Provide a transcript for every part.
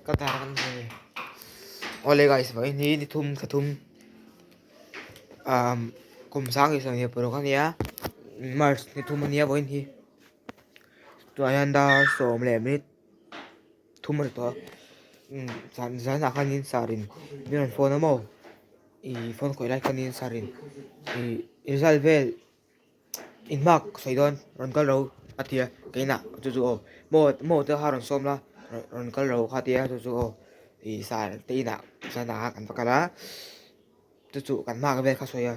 katakan ni oleh guys ba ini thum kathum kum sang isang ni pero kan ya mars ni thum ania boin hi to ayanda so mle mi thum to san san akanin sarin ni phone mo i phone ko lai kanin sarin i result vel in mark soidon ron kal ro atia kaina chu chu mo te haron somla ron kal ro khatia chu chu i sar te na sana kan pakala chu chu kan ma ka vel kha soya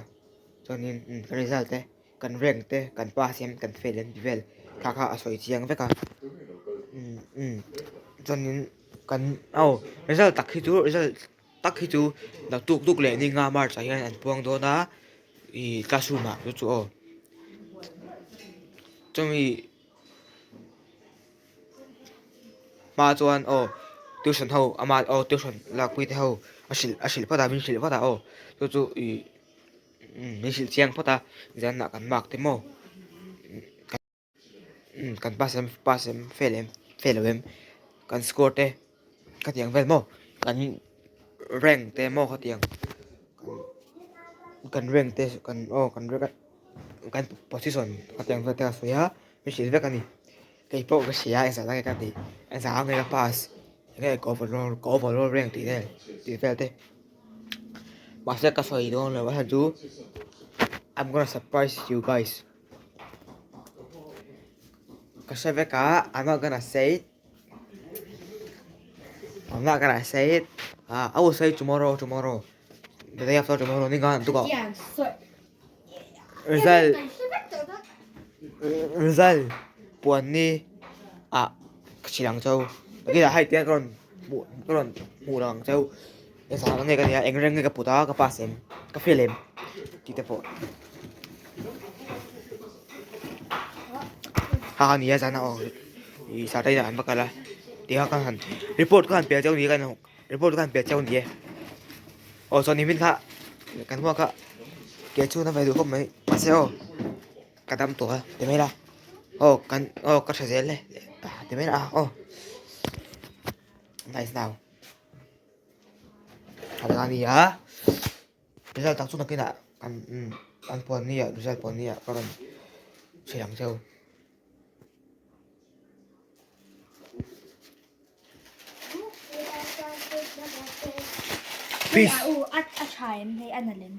chonin result te kan rank te kan pass em kan fail en vel kha kha asoi chiang veka chonin kan au result tak khi chu na tuk tuk le ni nga mar cha hian an puang do na i classroom ma chu chu chomi ma chuan tuition ho ama tuition lak pui te ho asil phata min sil phata chu chu i min sil chiang phata jan na kan mak te mo kan pasem fail em kan score te ka tiang vel mo kan rank te mo ka tiang kan rank te kan position ka tiang vel te so ya min sil ve kan ni cái bộ cái xí ai sao cái gì anh sao người ta pass cái có vào rồi riêng tí về thế mà sẽ có phải đó là bắt chú I'm gonna surprise you guys cái sẽ về cả I'm not gonna say it I'm not gonna say it I will say tomorrow the day after tomorrow nên ngon tụi cậu result buồn đi chỉ Lăng Châu cái là hai tiếng còn mù Lăng Châu cái sáng ngày cái này anh reng cái phụ tá cái pass em cái fail em kita po ha ni ya sana i sa tai dan bakala dia kan report kan pia châu ni kan report kan pia châu ni so ni min tha kan hoa ka ke chu na vai du không mấy mà sao cái đam tuổi thế mấy là kan cái thời gian này thế mấy là nice nào ada ni ya result tak su na kina kan pon ni ya result pon ni ya karon si Lăng Châu peace at a time hay analin